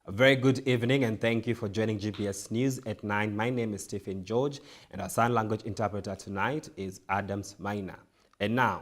A very good evening and thank you for joining GBS News at 9. My name is Stephen George and our sign language interpreter tonight is Adams Maina. And now,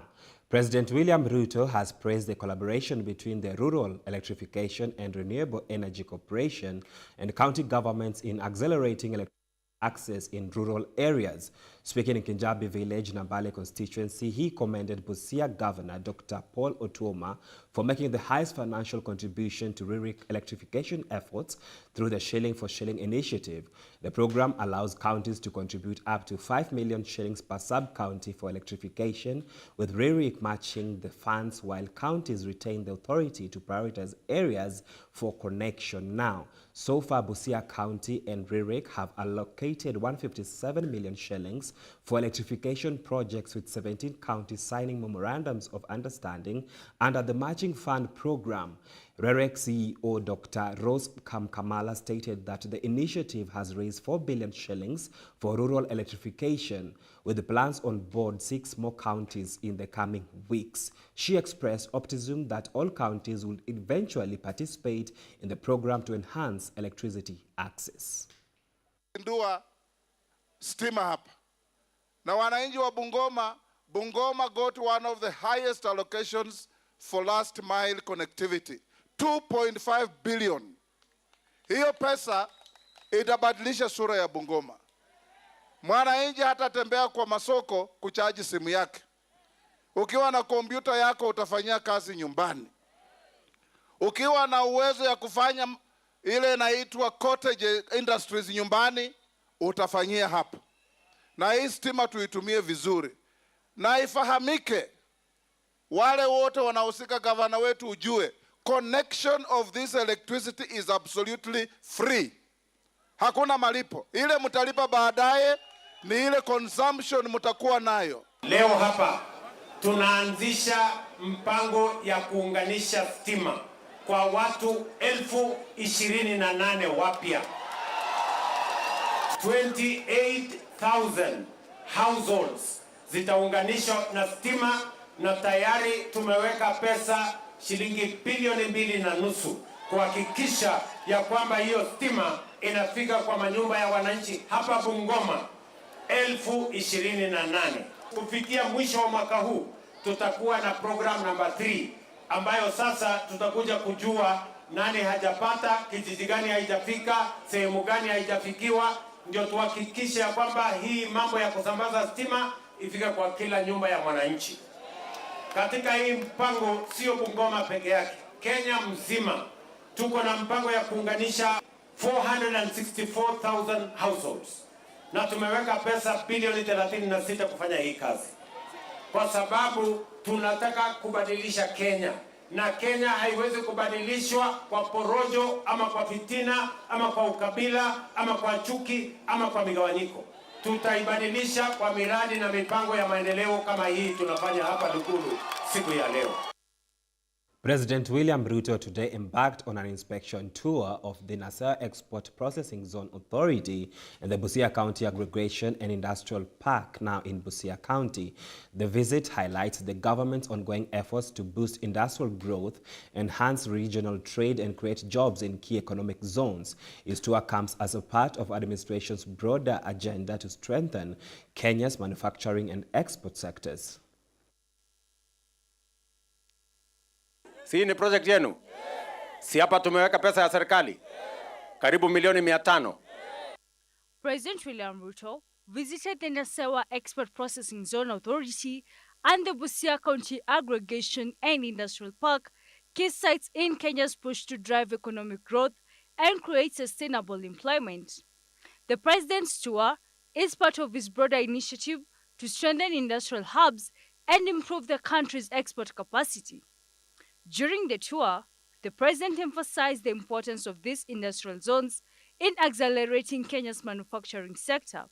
President William Ruto has praised the collaboration between the Rural Electrification and Renewable Energy Corporation and county governments in accelerating electricity access in rural areas. Speaking in Kinjabi Village, Nambale constituency, he commended Busia Governor Dr. Paul Otuoma for making the highest financial contribution to rural electrification efforts through the Shilling for Shilling initiative. The program allows counties to contribute up to 5 million shillings per sub-county for electrification, with RERIC matching the funds while counties retain the authority to prioritize areas for connection. Now, so far, Busia County and RERIC have allocated 157 million shillings for electrification projects, with 17 counties signing memorandums of understanding under the Matching Fund program. RERIC CEO Dr. Rose Kamkamala stated that the initiative has raised 4 billion shillings for rural electrification, with the plans on board 6 more counties in the coming weeks. She expressed optimism that all counties will eventually participate in the program to enhance electricity access. Ndua stima hapa. Na wananchi wa Bungoma got one of the highest allocations for last mile connectivity. 2.5 billion. Hiyo pesa itabadilisha sura ya Bungoma. Mwananchi hata tembea kwa masoko kuchaji simu yake. Ukiwa na kompyuta yako utafanyia kazi nyumbani. Ukiwa na uwezo ya kufanya ile inaitwa cottage industries nyumbani, utafanyia hapa. Na hii stima tuitumie vizuri. Na ifahamike, wale wote wanahusika, gavana wetu ujue, connection of this electricity is absolutely free. Hakuna malipo. Ile mtalipa baadaye ni ile consumption mtakuwa nayo. Leo hapa tunaanzisha mpango ya kuunganisha stima kwa watu 28,000 wapya. 28,000 households zitaunganishwa na stima, na tayari tumeweka pesa shilingi bilioni 2.5 kuhakikisha ya kwamba hiyo stima inafika kwa manyumba ya wananchi hapa Bungoma 28,000. Kufikia mwisho wa mwaka huu tutakuwa na program number 3 ambayo sasa tutakuja kujua nani hajapata, kijiji gani haijafika, sehemu gani haijafikiwa, ndio tuhakikishe ya kwamba hii mambo ya kusambaza stima ifike kwa kila nyumba ya mwananchi. Katika hii mpango sio Bungoma peke yake, Kenya mzima tuko na mpango ya kuunganisha 464,000 households, na tumeweka pesa bilioni 36 kufanya hii kazi, kwa sababu tunataka kubadilisha Kenya, na Kenya haiwezi kubadilishwa kwa porojo ama kwa fitina ama kwa ukabila ama kwa chuki ama kwa migawanyiko. Tutaibadilisha kwa miradi na mipango ya maendeleo kama hii tunafanya hapa Dukulu siku ya leo. President William Ruto today embarked on an inspection tour of the Nasser Export Processing Zone Authority and the Busia County Aggregation and Industrial Park, now in Busia County. The visit highlights the government's ongoing efforts to boost industrial growth, enhance regional trade, and create jobs in key economic zones. His tour comes as a part of administration's broader agenda to strengthen Kenya's manufacturing and export sectors. Si ni project yenu? Si hapa tumeweka pesa ya serikali? Karibu milioni 500. President William Ruto visited the Nasser Export Processing Zone Authority and the Busia County Aggregation and Industrial Park, key sites in Kenya's push to drive economic growth and create sustainable employment. The president's tour is part of his broader initiative to strengthen industrial hubs and improve the country's export capacity. During the tour, the president emphasized the importance of these industrial zones in accelerating Kenya's manufacturing sector.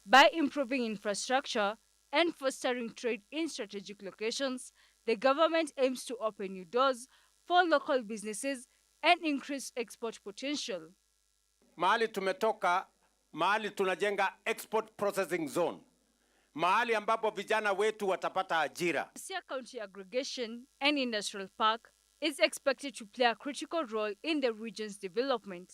By improving infrastructure and fostering trade in strategic locations, the government aims to open new doors for local businesses and increase export potential. Mahali tumetoka, mahali tunajenga export processing zone. Mahali ambapo vijana wetu watapata ajira. Busia County Aggregation and Industrial Park is expected to play a critical role in the region's development.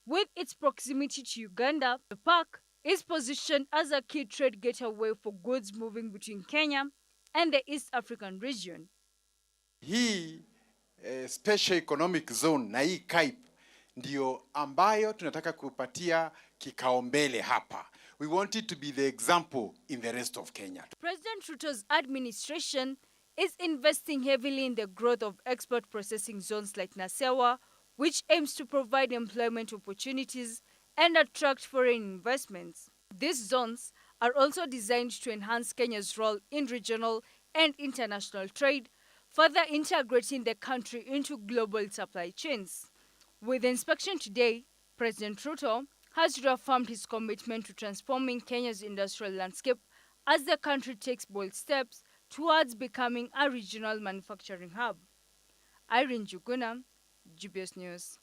With its proximity to Uganda, the park is positioned as a key trade gateway for goods moving between Kenya and the East African region. Hii special economic zone na hii KAIP ndio ambayo tunataka kupatia kikaombele hapa. We want it to be the example in the rest of Kenya. President Ruto's administration is investing heavily in the growth of export processing zones like Nasewa, which aims to provide employment opportunities and attract foreign investments. These zones are also designed to enhance Kenya's role in regional and international trade, further integrating the country into global supply chains. With the inspection today, President Ruto has reaffirmed his commitment to transforming Kenya's industrial landscape as the country takes bold steps towards becoming a regional manufacturing hub. Irene Juguna, GBS News.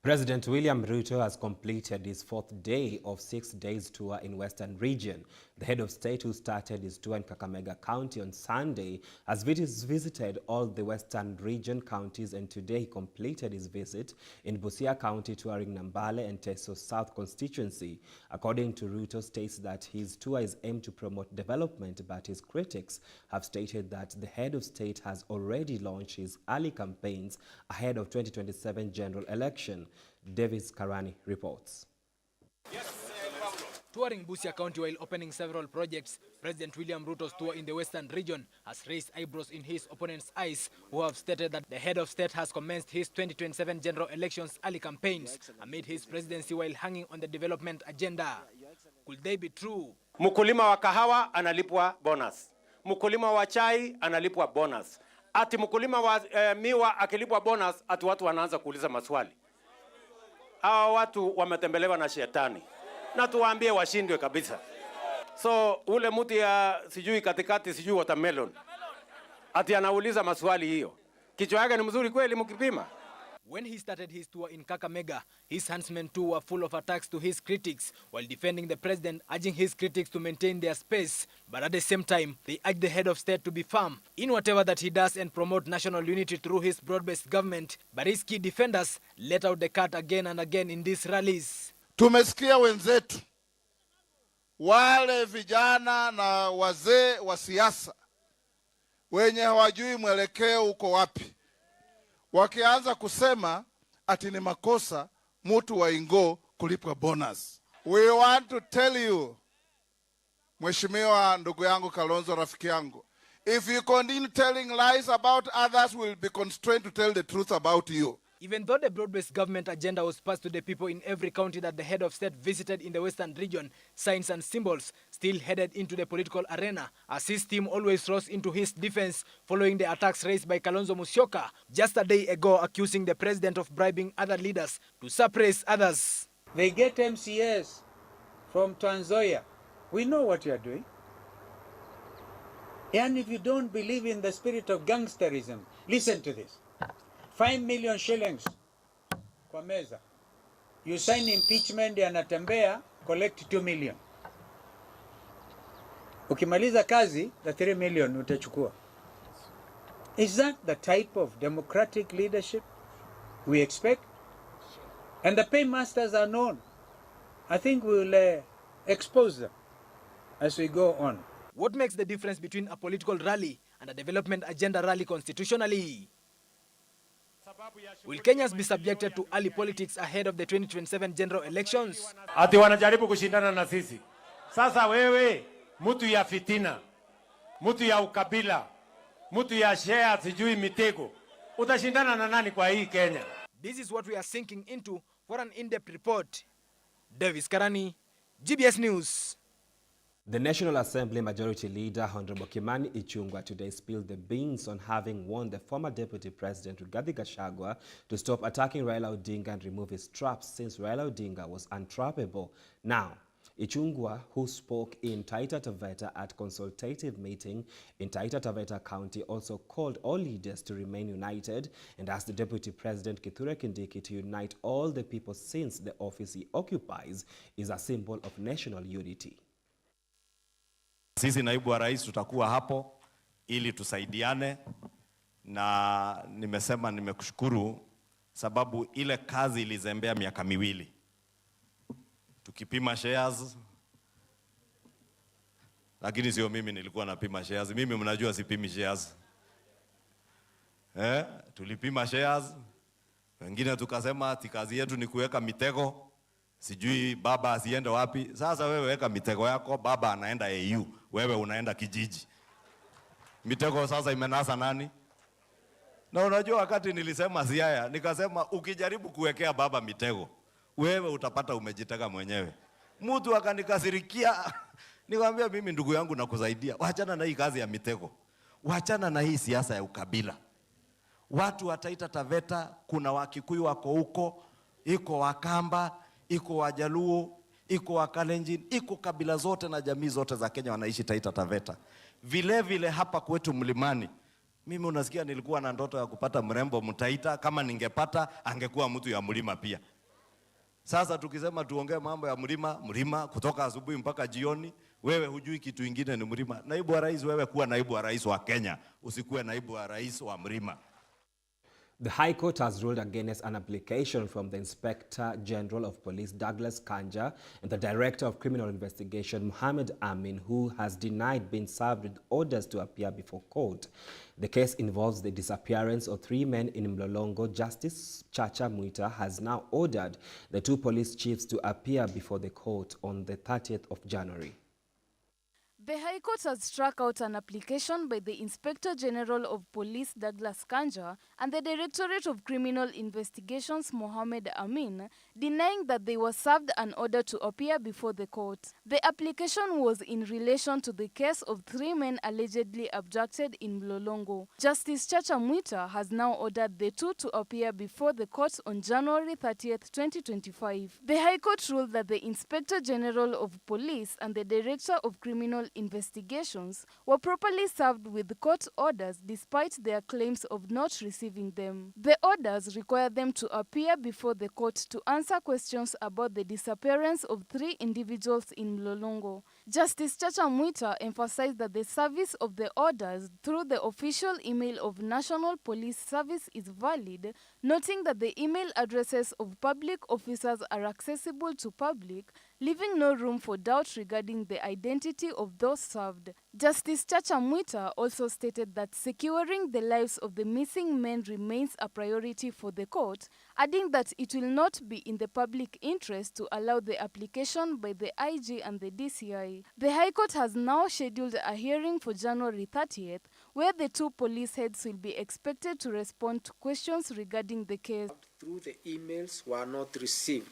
President William Ruto has completed his 4th day of 6 days tour in Western region. The head of state, who started his tour in Kakamega County on Sunday, has visited all the Western region counties, and today he completed his visit in Busia County, touring Nambale and Teso South constituency. According to Ruto, states that his tour is aimed to promote development, but his critics have stated that the head of state has already launched his early campaigns ahead of 2027 general election. Davis Karani reports. Touring Busia County while opening several projects, President William Ruto's tour in the Western region has raised eyebrows in his opponents' eyes, who have stated that the head of state has commenced his 2027 general elections early campaigns amid his presidency while hanging on the development agenda. Could they be true? Mkulima wa kahawa analipwa bonus. Mkulima wa chai analipwa bonus. Ati mkulima wa miwa akilipwa bonus, ati watu wanaanza kuuliza maswali. Hawa watu wametembelewa na shetani. Na tuwaambie washindwe kabisa. So ule mtu ya sijui katikati sijui watermelon, ati anauliza maswali hiyo. Kichwa yake ni mzuri kweli mkipima? When he started his tour in Kakamega, his huntsmen too were full of attacks to his critics while defending the president, urging his critics to maintain their space. But at the same time, they urged the head of state to be firm in whatever that he does and promote national unity through his broad-based government. But his key defenders let out the cat again and again in these rallies. Tumesikia wenzetu wale vijana na wazee wa siasa wenye hawajui mwelekeo uko wapi, wakianza kusema ati ni makosa mtu wa Ingo kulipwa bonus. We want to tell you, Mheshimiwa ndugu yangu Kalonzo, rafiki yangu, if you continue telling lies about others, we'll be constrained to tell the truth about you. Even though the broad-based government agenda was passed to the people in every county that the head of state visited in the Western region, signs and symbols still headed into the political arena, as his team always rose into his defense following the attacks raised by Kalonzo Musyoka just a day ago, accusing the president of bribing other leaders to suppress others. They get MCS from Tanzania. We know what you are doing. And if you don't believe in the spirit of gangsterism, listen to this. 5 million shillings kwa meza. You sign impeachment, yanatembea, collect 2 million. Ukimaliza kazi, the 3 million utachukua. Is that the type of democratic leadership we expect? And the paymasters are known. I think we'll expose them as we go on. What makes the difference between a political rally and a development agenda rally constitutionally? Will Kenyans be subjected to early politics ahead of the 2027 general elections? Ati wanajaribu kushindana na sisi. Sasa wewe, mtu ya fitina, mtu ya ukabila, mtu ya share sijui mitego, utashindana na nani kwa hii Kenya? This is what we are sinking into for an in-depth report. Davis Karani, GBS News. The National Assembly Majority Leader, Honorable Kimani Ichung'wah, today spilled the beans on having warned the former Deputy President Rigathi Gachagua to stop attacking Raila Odinga and remove his traps, since Raila Odinga was untrappable. Now, Ichung'wah, who spoke in Taita Taveta at consultative meeting in Taita Taveta County, also called all leaders to remain united and asked the Deputy President Kithure Kindiki to unite all the people, since the office he occupies is a symbol of national unity. Sisi naibu wa rais tutakuwa hapo ili tusaidiane na nimesema nimekushukuru sababu ile kazi ilizembea miaka miwili. Tukipima shares, lakini sio mimi nilikuwa napima shares. Mimi mnajua sipimi shares. Tulipima shares. Wengine tukasema ati kazi yetu ni kuweka mitego. Sijui baba asiende wapi. Sasa wewe weka mitego yako, baba anaenda AU, wewe unaenda kijiji. Mitego sasa imenasa nani? Na unajua wakati nilisema Siaya, nikasema ukijaribu kuwekea baba mitego, wewe utapata umejitega mwenyewe. Mtu akanikasirikia, nikamwambia mimi ndugu yangu nakusaidia. Waachana na hii kazi ya mitego. Waachana na hii siasa ya ukabila. Watu wa Taita Taveta, kuna Wakikuyu wako huko, iko Wakamba, iko Wajaluo, iko Wakalenjin, iko kabila zote na jamii zote za Kenya wanaishi Taita Taveta. Vile vile hapa kwetu mlimani, mimi unasikia nilikuwa na ndoto ya kupata mrembo Mtaita. Kama ningepata angekuwa mtu ya mlima pia. Sasa tukisema tuongee mambo ya mlima kutoka asubuhi mpaka jioni, wewe hujui kitu ingine ni mlima. Naibu wa rais, wewe kuwa naibu wa rais wa Kenya, usikuwe naibu wa rais wa mlima. The High Court has ruled against an application from the Inspector General of Police, Douglas Kanja, and the Director of Criminal Investigation, Mohammed Amin, who has denied being served with orders to appear before court. The case involves the disappearance of 3 men in Mlolongo. Justice Chacha Mwita has now ordered the 2 police chiefs to appear before the court on the 30th of January. The High Court has struck out an application by the Inspector General of Police Douglas Kanja and the Directorate of Criminal Investigations Mohammed Amin, denying that they were served an order to appear before the court. The application was in relation to the case of 3 men allegedly abducted in Mlolongo. Justice Chacha Mwita has now ordered the 2 to appear before the court on January 30th, 2025. The High Court ruled that the Inspector General of Police and the Director of Criminal Investigations were properly served with court orders despite their claims of not receiving them. The orders require them to appear before the court to answer questions about the disappearance of 3 individuals in Mlolongo. Justice Chacha Mwita emphasized that the service of the orders through the official email of National Police Service is valid, noting that the email addresses of public officers are accessible to public, leaving no room for doubt regarding the identity of those served. Justice Chacha Mwita also stated that securing the lives of the missing men remains a priority for the court, adding that it will not be in the public interest to allow the application by the IG and the DCI. The High Court has now scheduled a hearing for January 30th, where the 2 police heads will be expected to respond to questions regarding the case. Through the emails were not received.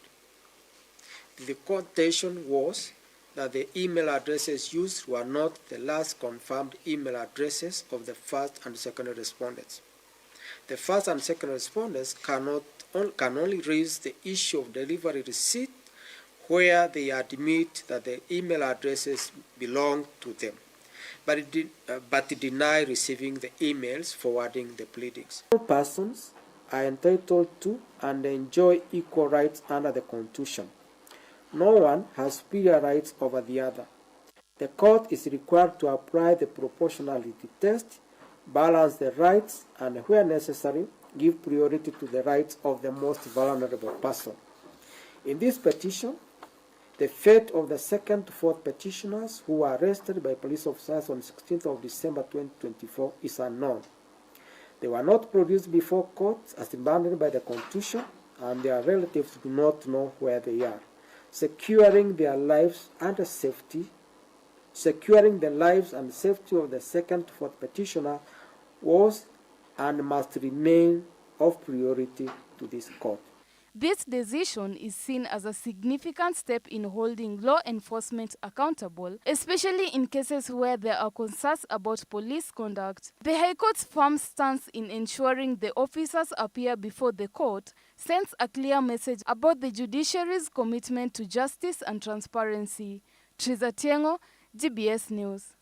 The contention was that the email addresses used were not the last confirmed email addresses of the first and second respondents. The first and second respondents can only raise the issue of delivery receipt where they admit that the email addresses belong to them, but deny receiving the emails forwarding the pleadings. All persons are entitled to and enjoy equal rights under the Constitution. No one has superior rights over the other. The court is required to apply the proportionality test, balance the rights, and where necessary, give priority to the rights of the most vulnerable person. In this petition, the fate of the 2nd to 4th petitioners who were arrested by police officers on 16th of December 2024 is unknown. They were not produced before court as demanded by the Constitution, and their relatives do not know where they are. Securing their lives and safety, securing the lives and safety of the 2nd to 4th petitioner was and must remain of priority to this court. This decision is seen as a significant step in holding law enforcement accountable, especially in cases where there are concerns about police conduct. The High Court's firm stance in ensuring the officers appear before the court sends a clear message about the judiciary's commitment to justice and transparency. Triza Tiengo, GBS News.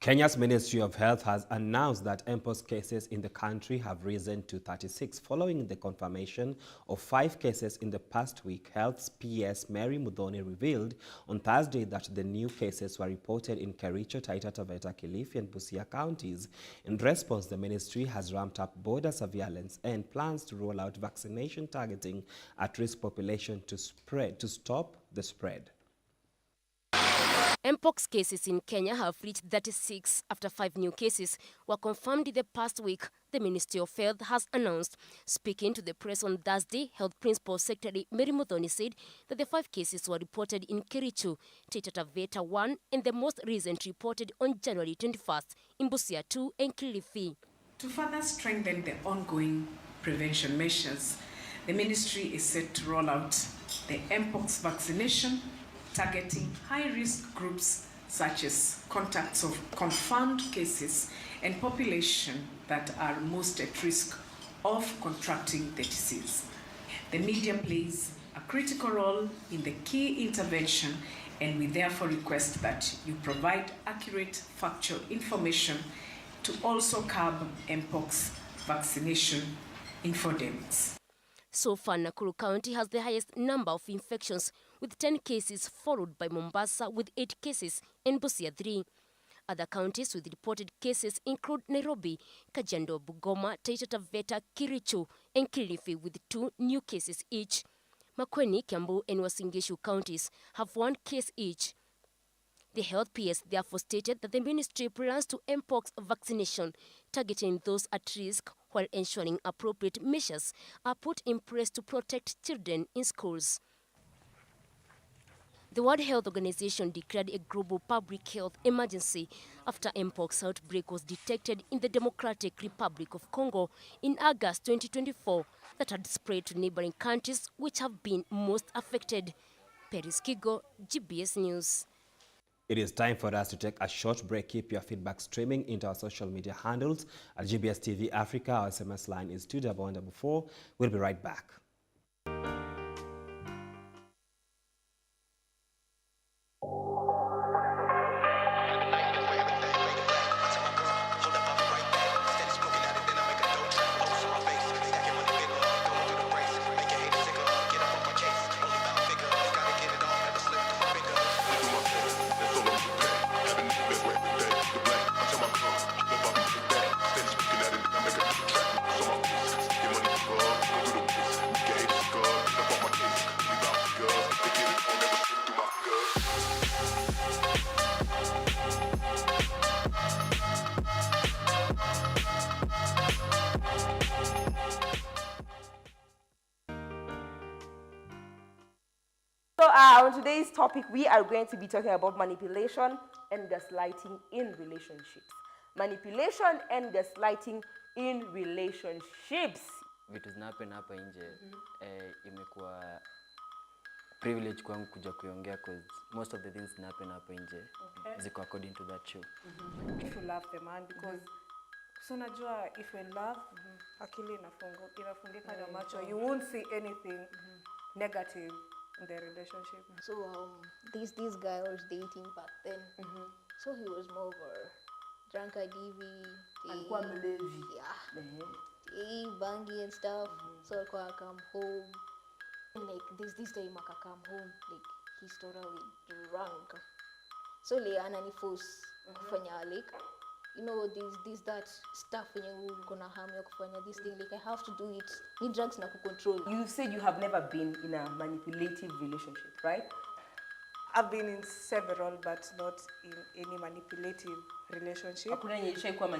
Kenya's Ministry of Health has announced that mpox cases in the country have risen to 36 following the confirmation of 5 cases in the past week. Health's PS Mary Muthoni revealed on Thursday that the new cases were reported in Kericho, Taita Taveta, Kilifi and Busia counties. In response, the ministry has ramped up border surveillance and plans to roll out vaccination targeting at-risk population to stop the spread. Mpox cases in Kenya have reached 36 after 5 new cases were confirmed in the past week, the Ministry of Health has announced. Speaking to the press on Thursday, Health Principal Secretary Mary Muthoni said that the 5 cases were reported in Kericho, Taita Taveta 1, and the most recent reported on January 21st in Busia 2 and Kilifi. To further strengthen the ongoing prevention measures, the ministry is set to roll out the Mpox vaccination targeting high-risk groups such as contacts of confirmed cases and population that are most at risk of contracting the disease. The media plays a critical role in the key intervention, and we therefore request that you provide accurate factual information to also curb Mpox vaccination infodemics. So far, Nakuru County has the highest number of infections with 10 cases, followed by Mombasa with 8 cases and Busia 3. Other counties with reported cases include Nairobi, Kajiado, Bungoma, Taita Taveta, Kericho and Kilifi with 2 new cases each. Makueni, Kiambu and Uasin Gishu counties have 1 case each. The Health PS therefore stated that the ministry plans to mpox vaccination, targeting those at risk while ensuring appropriate measures are put in place to protect children in schools. The World Health Organization declared a global public health emergency after mpox outbreak was detected in the Democratic Republic of Congo in August 2024 that had spread to neighboring countries which have been most affected. Paris Kigo, GBS News. It is time for us to take a short break. Keep your feedback streaming into our social media handles at GBS TV Africa. Our SMS line is 244. We'll be right back. On today's topic, we are going to be talking about manipulation and gaslighting in relationships. Manipulation and gaslighting in relationships. Vitu zinahappen hapa nje imekuwa privilege kwangu kuja kuongea cause most of the things zinahappen hapa nje ziko according to that show. If you love the man, because so unajua if you love akili inafungika na macho, you won't see anything negative in the relationship. So this guy I was dating back then, so he was more of a drunkard, he bangy and stuff. So I come home, and like this time I come home, like he started with drunk. So like anani force kufanya like, you know, that stuff when you gonna harm you kufanya this thing, like I have to do it. Need drugs na control. You said you have never been in a manipulative relationship, right? I've been in several, but not in any manipulative relationship.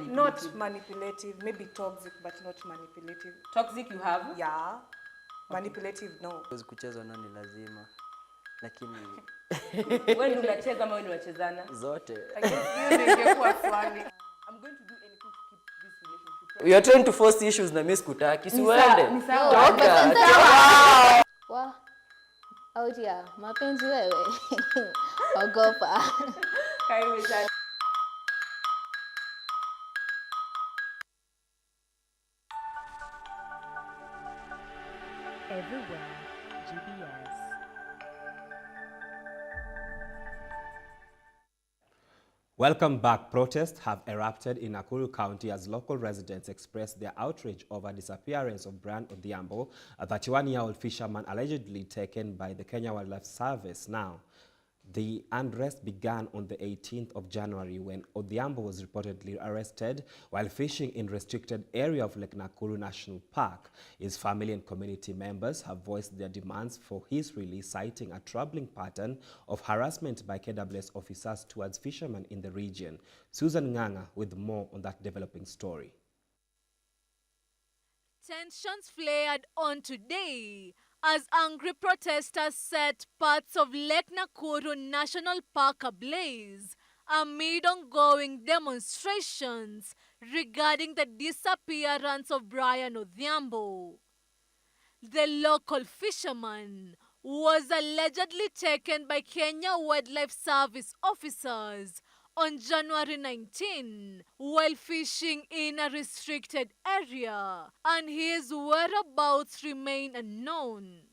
Not manipulative, maybe toxic, but not manipulative. Toxic you have? Yeah. Manipulative, no. Kuchezwa nao ni lazima. Lakini wewe unacheza ama wewe unachezana? Zote. Hiyo ingekuwa funny. I'm going to do anything to keep this relationship. You are trying to force issues na mimi sikutaki. Si uende. Ni sawa. Wa. Out ya, mapenzi wewe. Ogopa. Karibu sana. Everywhere, GBS. Welcome back. Protests have erupted in Nakuru County as local residents express their outrage over disappearance of Brian Odhiambo, a 31-year-old fisherman allegedly taken by the Kenya Wildlife Service. Now, the unrest began on the 18th of January when Odhiambo was reportedly arrested while fishing in restricted area of Lake Nakuru National Park. His family and community members have voiced their demands for his release, citing a troubling pattern of harassment by KWS officers towards fishermen in the region. Susan Nganga with more on that developing story. Tensions flared on today as angry protesters set parts of Lake Nakuru National Park ablaze amid ongoing demonstrations regarding the disappearance of Brian Odhiambo. The local fisherman was allegedly taken by Kenya Wildlife Service officers on January 19 while fishing in a restricted area, and his whereabouts remain unknown.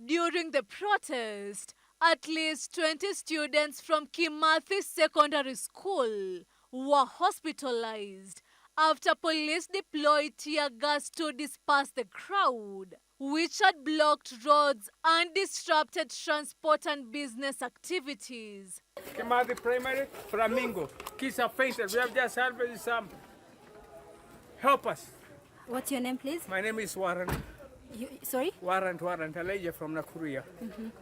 During the protest, at least 20 students from Kimathi Secondary School were hospitalized after police deployed tear gas to disperse the crowd, which had blocked roads and disrupted transport and business activities. Kimathi Primary, Flamingo. Kids are fainted. We have just salvaged some. Help us. What's your name, please? My name is Warren. Sorry? Warren, Elijah from Nakuru.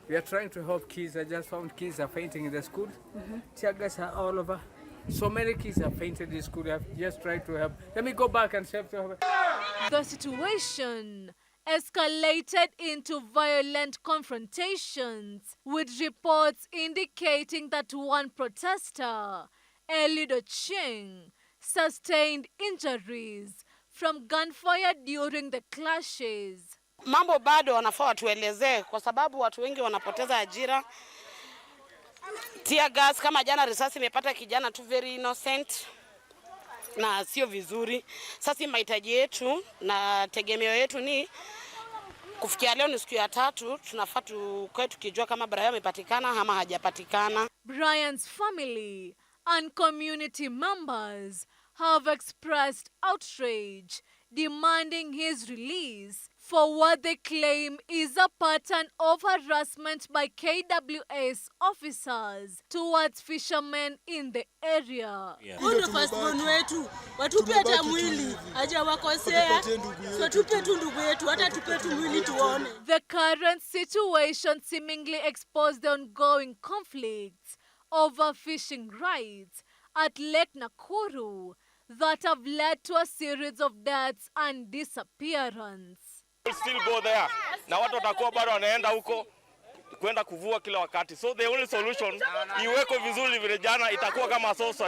We are trying to help kids. I just found kids are fainting in the school. Tear gas are all over. So many kids are fainted in school. I've just tried to help. Let me go back and save them. The situation escalated into violent confrontations, with reports indicating that one protester, Eliud Ochieng, sustained injuries from gunfire during the clashes. Mambo bado wanafaa watuelezee kwa sababu watu wengi wanapoteza ajira. Tear gas kama jana risasi imepata kijana tu very innocent na sio vizuri. Sasa mahitaji yetu na tegemeo yetu ni kufikia leo ni siku ya 3, tunafaa tukue tukijua kama Brian amepatikana ama hajapatikana. Brian's family and community members have expressed outrage, demanding his release for what they claim is a pattern of harassment by KWS officers towards fishermen in the area. Huyu firstborn wetu, watupe hata mwili, hajawakosea, so tupe tu ndugu yetu, hata tupe tu mwili tuone. The current situation seemingly exposed the ongoing conflicts over fishing rights at Lake Nakuru that have led to a series of deaths and disappearance. We'll still go there. Na watu watakuwa bado wanaenda huko kwenda kuvua kila wakati. So the only solution iweko vizuri vile jana itakuwa kama source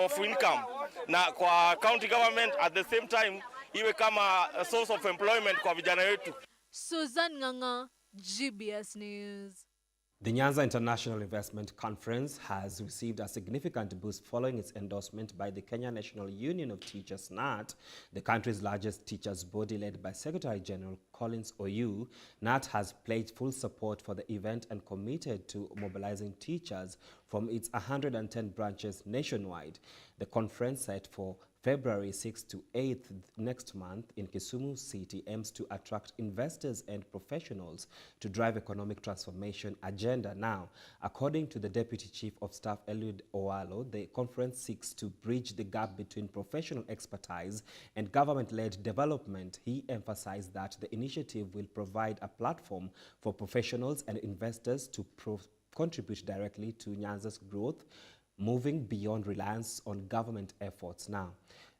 of income. Na kwa county government at the same time iwe kama a source of employment kwa vijana wetu. Susan Nganga, GBS News. The Nyanza International Investment Conference has received a significant boost following its endorsement by the Kenya National Union of Teachers, NAT, the country's largest teachers body led by Secretary General Collins Oyu. NAT has pledged full support for the event and committed to mobilizing teachers from its 110 branches nationwide. The conference, set for February 6th to 8th next month in Kisumu City, aims to attract investors and professionals to drive economic transformation agenda. Now, according to the Deputy Chief of Staff Eliud Owalo, the conference seeks to bridge the gap between professional expertise and government-led development. He emphasized that the initiative will provide a platform for professionals and investors to contribute directly to Nyanza's growth, moving beyond reliance on government efforts. Now,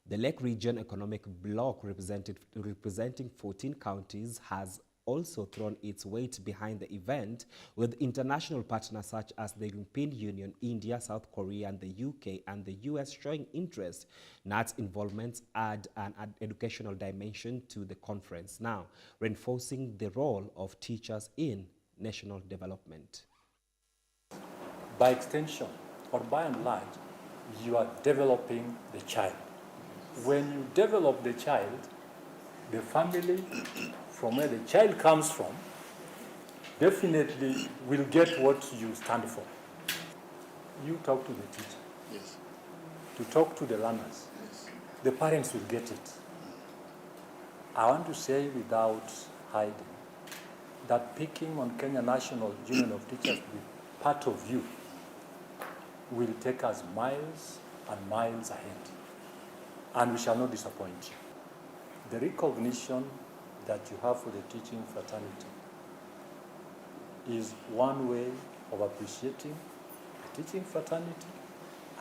the Lake Region Economic Bloc, representing 14 counties, has also thrown its weight behind the event, with international partners such as the European Union, India, South Korea, and the UK and the US showing interest. NAT's involvements add an educational dimension to the conference, now reinforcing the role of teachers in national development. By extension, or by and large, you are developing the child. When you develop the child, the family from where the child comes from definitely will get what you stand for. You talk to the teacher. Yes. to talk to the learners. The parents will get it. I want to say without hiding that picking on Kenya National Union of Teachers to be part of you will take us miles and miles ahead, and we shall not disappoint you. The recognition that you have for the teaching fraternity is one way of appreciating the teaching fraternity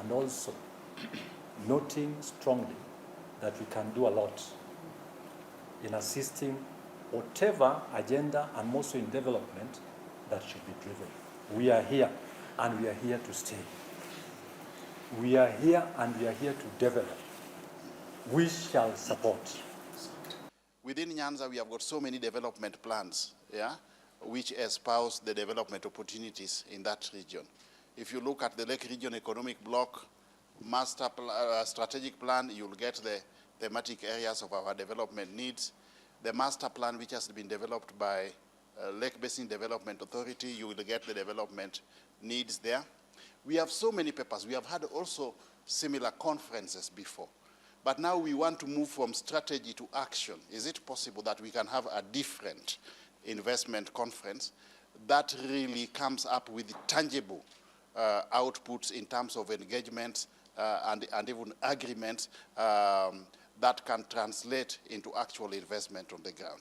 and also noting strongly that we can do a lot in assisting whatever agenda and also in development that should be driven. We are here and we are here to stay. We are here and we are here to develop. We shall support. Within Nyanza, we have got so many development plans, yeah, which espouse the development opportunities in that region. If you look at the Lake Region Economic Bloc strategic plan, you'll get the thematic areas of our development needs. The master plan, which has been developed by Lake Basin Development Authority, you will get the development needs there. We have so many papers. We have had also similar conferences before. But now we want to move from strategy to action. Is it possible that we can have a different investment conference that really comes up with tangible outputs in terms of engagement and even agreements that can translate into actual investment on the ground?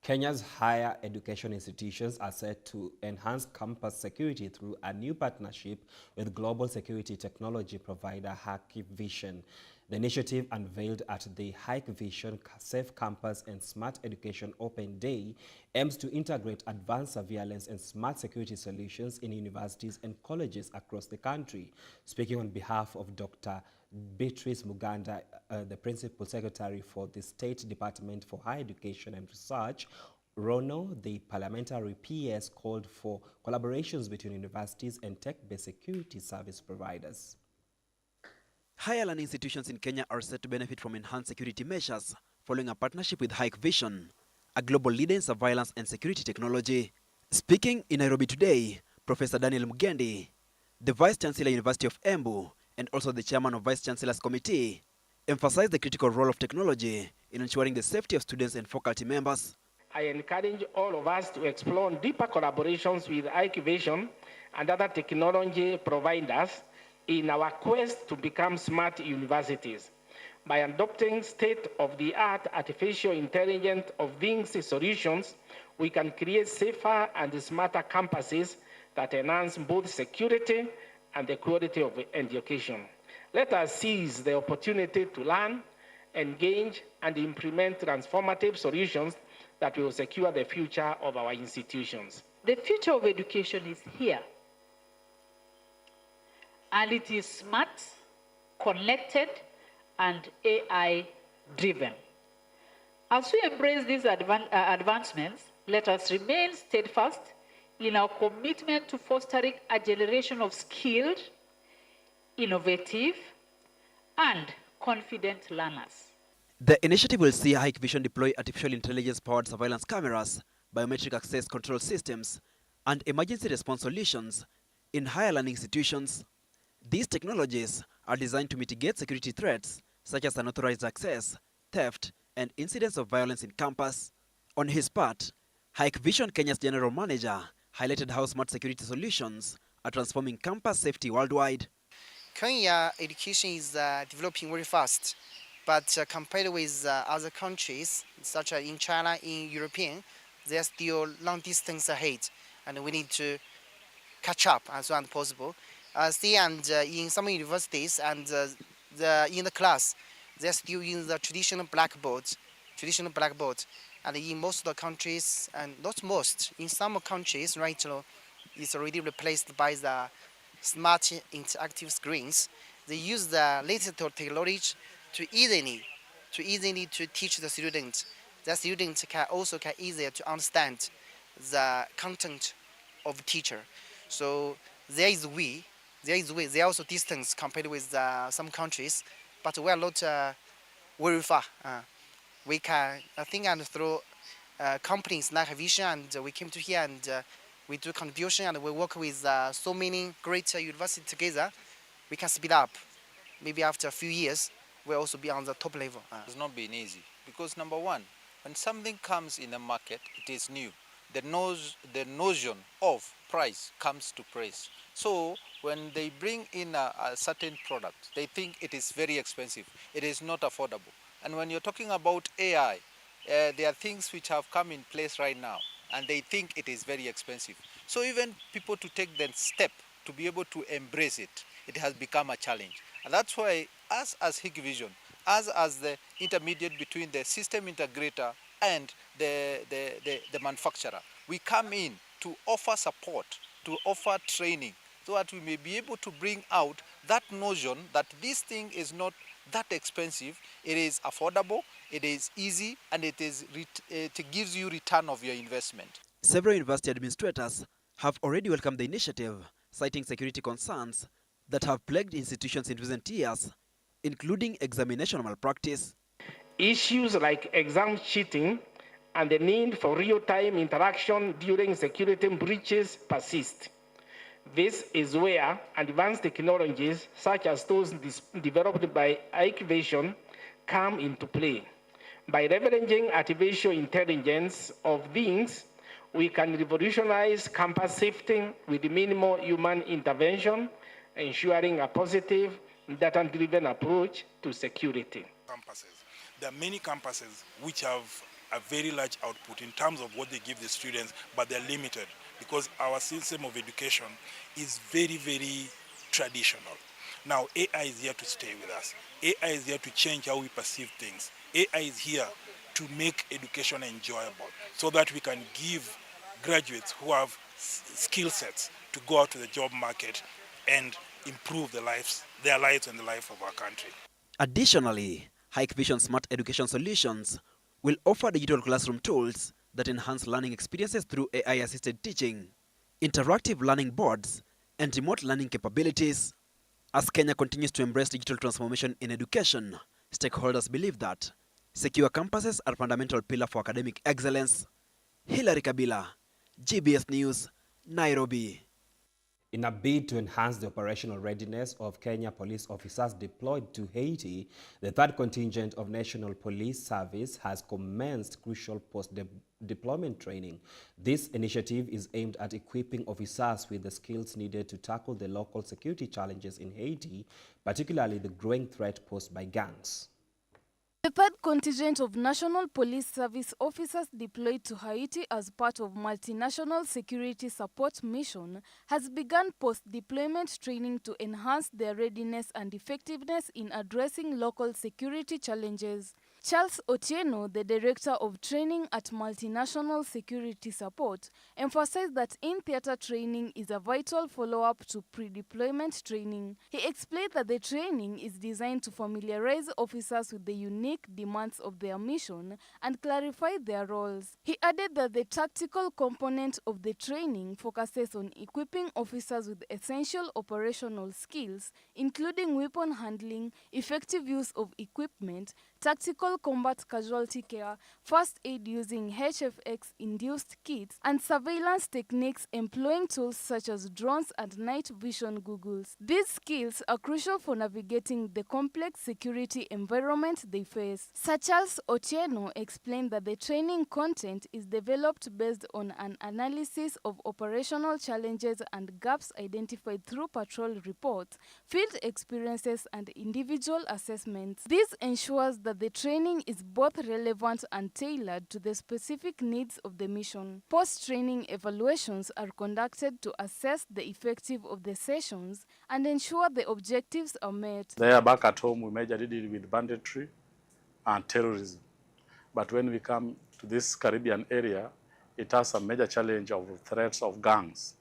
Kenya's higher education institutions are set to enhance campus security through a new partnership with global security technology provider Hikvision. The initiative, unveiled at the Hikvision Safe Campus and Smart Education Open Day, aims to integrate advanced surveillance and smart security solutions in universities and colleges across the country. Speaking on behalf of Dr. Beatrice Muganda, the Principal Secretary for the State Department for Higher Education and Research, Rono, the parliamentary PS, called for collaborations between universities and tech-based security service providers. Higher learning institutions in Kenya are set to benefit from enhanced security measures following a partnership with Hikvision, a global leader in surveillance and security technology. Speaking in Nairobi today, Professor Daniel Mugendi, the Vice Chancellor, University of Embu, and also the Chairman of Vice Chancellor's Committee, emphasized the critical role of technology in ensuring the safety of students and faculty members. I encourage all of us to explore deeper collaborations with Hikvision and other technology providers in our quest to become smart universities. By adopting state-of-the-art artificial intelligence of things solutions, we can create safer and smarter campuses that enhance both security and the quality of education. Let us seize the opportunity to learn, engage, and implement transformative solutions that will secure the future of our institutions. The future of education is here. And it is smart, connected, and AI-driven. As we embrace these advancements, let us remain steadfast in our commitment to fostering a generation of skilled, innovative, and confident learners. The initiative will see Hikvision deploy artificial intelligence-powered surveillance cameras, biometric access control systems, and emergency response solutions in higher learning institutions. These technologies are designed to mitigate security threats such as unauthorized access, theft, and incidents of violence in campus. On his part, Hikvision Kenya's General Manager highlighted how smart security solutions are transforming campus safety worldwide. Kenya education is developing very fast, but compared with other countries, such as in China, in European, they are still long distance ahead, and we need to catch up as soon as possible. In some universities and in the class, they're still using the traditional blackboard. And in most of the countries, and not most, in some countries right now, it's already replaced by the smart interactive screens. They use the latest technology to easily teach the students. The students can easier to understand the content of the teacher. So there is also distance compared with some countries, but we are not very far. We can, I think, and through companies like Hikvision, and we came to here and we do contribution and we work with so many great universities together, we can speed up. Maybe after a few years, we'll also be on the top level. It's not been easy because number one, when something comes in the market, it is new. The notion of price comes to price. So when they bring in a certain product, they think it is very expensive. It is not affordable. And when you're talking about AI, there are things which have come in place right now, and they think it is very expensive. So even people to take the step to be able to embrace it, it has become a challenge. And that's why us as Hikvision, us as the intermediate between the system integrator and the manufacturer, we come in to offer support, to offer training, so that we may be able to bring out that notion that this thing is not that expensive, it is affordable, it is easy, and it gives you return of your investment. Several university administrators have already welcomed the initiative, citing security concerns that have plagued institutions in recent years, including examination malpractice. Issues like exam cheating and the need for real-time interaction during security breaches persist. This is where advanced technologies, such as those developed by Hikvision, come into play. By leveraging artificial intelligence of things, we can revolutionize campus safety with minimal human intervention, ensuring a positive, data-driven approach to security. There are many campuses which have a very large output in terms of what they give the students, but they're limited because our system of education is very, very traditional. Now, AI is here to stay with us. AI is here to change how we perceive things. AI is here to make education enjoyable so that we can give graduates who have skill sets to go out to the job market and improve their lives and the life of our country. Additionally, Hikvision Smart Education Solutions will offer digital classroom tools that enhance learning experiences through AI-assisted teaching, interactive learning boards, and remote learning capabilities. As Kenya continues to embrace digital transformation in education, stakeholders believe that secure campuses are a fundamental pillar for academic excellence. Hilary Kabila, GBS News, Nairobi. In a bid to enhance the operational readiness of Kenya police officers deployed to Haiti, the third contingent of National Police Service has commenced crucial post-deployment training. This initiative is aimed at equipping officers with the skills needed to tackle the local security challenges in Haiti, particularly the growing threat posed by gangs. The third contingent of National Police Service officers deployed to Haiti as part of multinational security support mission has begun post-deployment training to enhance their readiness and effectiveness in addressing local security challenges. Charles Otieno, the Director of Training at Multinational Security Support, emphasized that in-theater training is a vital follow-up to pre-deployment training. He explained that the training is designed to familiarize officers with the unique demands of their mission and clarify their roles. He added that the tactical component of the training focuses on equipping officers with essential operational skills, including weapon handling, effective use of equipment, tactical combat casualty care, first aid using HFX-induced kits, and surveillance techniques employing tools such as drones and night vision goggles. These skills are crucial for navigating the complex security environment they face. Sir Charles Otieno explained that the training content is developed based on an analysis of operational challenges and gaps identified through patrol reports, field experiences, and individual assessments. This ensures that the training is both relevant and tailored to the specific needs of the mission. Post-training evaluations are conducted to assess the effectiveness of the sessions and ensure the objectives are met. There back at home, we majorly deal with banditry and terrorism. But when we come to this Caribbean area, it has a major challenge of threats of gangs.